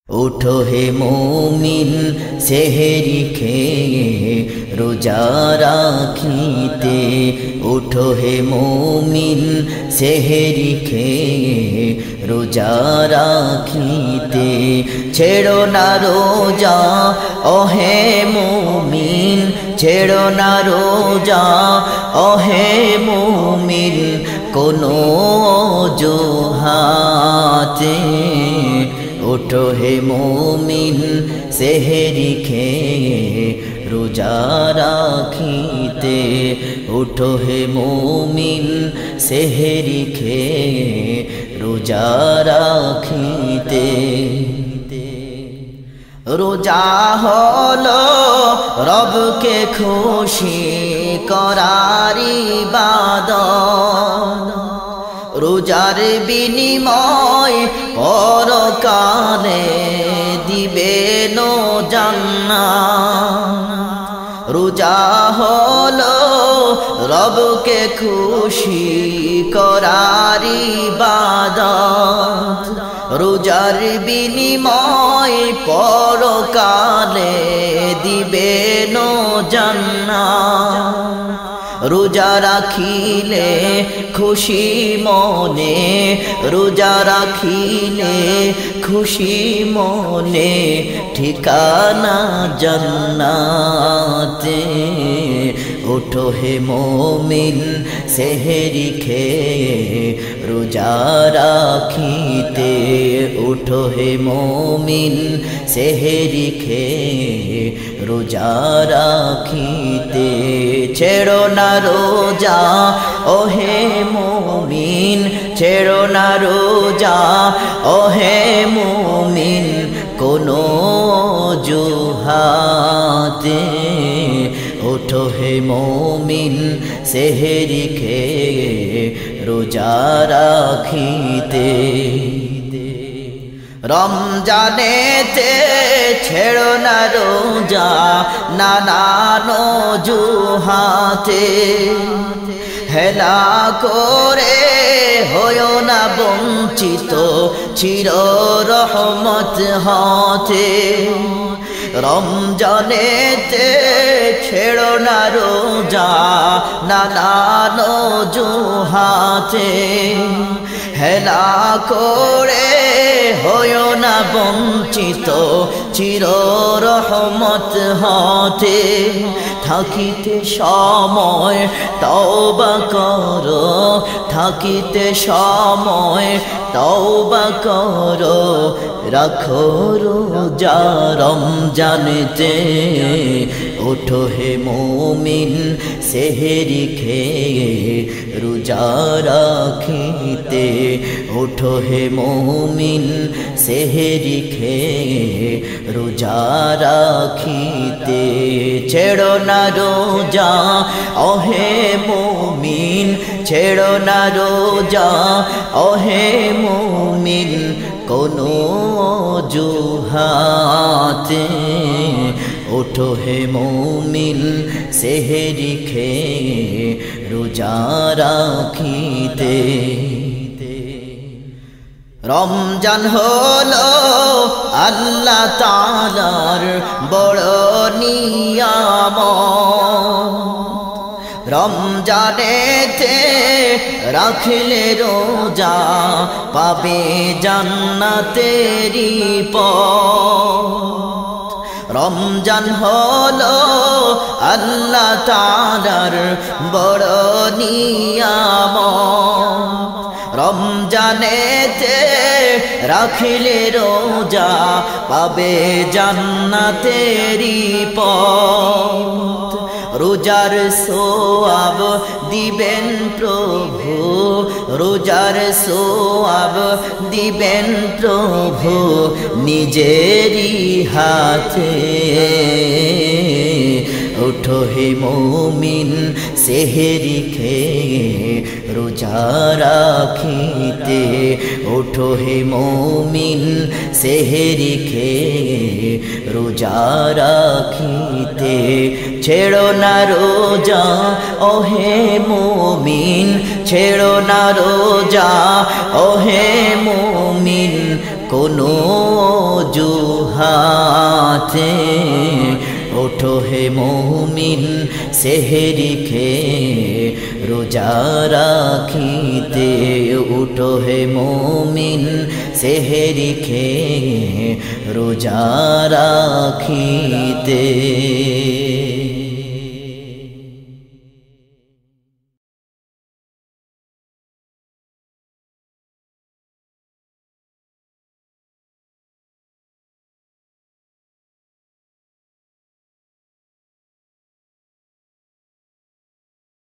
उठो हे मोमिन सेहरी खेये रोजा राखीते। उठो हे मोमिन सेहरी खेये रोजा राखीते। छेड़ो ना रोजा ओहे मोमिन, छेड़ो ना रोजा ओहे मोमिन कोनो अजुहाते। उठो हे मोमिन सेहरी खेये रोजा राखीते। उठो हे मोमिन सेहरी खेये रोजा राखीते। रोजा हलो रब के खुशी करार इबादत। रोजार बिनिमय परकाले दिबेन जान्नात। रोजा हलो रब के खुशी करार इबादत। रोजार बिनिमय परकाले दिबेन जान्नात। रोजा राखिले खुशी मने, रोजा राखिले खुशी मने ठिकाना जन्नाते। उठो हे मोमिन सेहरी खेये रोजा राखीते। उठो हे मोमिन सेहरी खेये रोजा राखीते। छेड़ो ना रोजा ओहे मोमिन, छेड़ो ना रोजा ओहे मोमिन कोनो अजुहाते। उठो हे मोमिन सेहरी खेये रोजा राखीते। रमजानेते छेड़ो ना रोजा नानान अजुहाते। हेला करे होयो ना बंचित चिर रहमत हाते। रमजानेते छेड़ो ना रोजा नानान अजुहाते। हेला करे होयो ना बंचित चिर रहमत हाते। থাকিতে সময় তওবা করো, থাকিতে সময় তওবা করো। রাখো রোজা রমজানেতে। উঠো হে মোমিন সেহরি খেয়ে রোজা রাখীতে। উঠো হে মোমিন সেহরি খেয়ে রোজা রাখীতে। छेड़ो ना रोजा ओहे मोमिन, छेड़ो ना रोजा ओहे मोमिन कोनो अजुहाते। उठो हे मोमिन सेहरी खेये रोजा राखीते। रमजान हलो आल्लाह ताआलार बड़ नियामत। रमजानेते राखले रोजा पाबे जान्नातेरी पथ। रमजान हलो आल्लाह ताआलार बड़ नियामत। रमजानेते राखिले रोजा पाबे जान्नातेरी पथ। रोजार सोआब दिबेन प्रभु, रोजार सोआब दिबेन प्रभु निजेरी हाथे। उठो हे मोमिन सेहरी खेये रोजा राखीते। उठो हे मोमिन सेहरी खेये रोजा राखीते। छेड़ो ना रोजा ओहे मोमिन, छेड़ो ना रोजा ओहे मोमिन कोनो হাতে ওঠো হে মুমিন সেহরি খেয়ে রোজা রাখিতে উঠো হে মুমিন সেহরি খেয়ে রোজা রাখিতে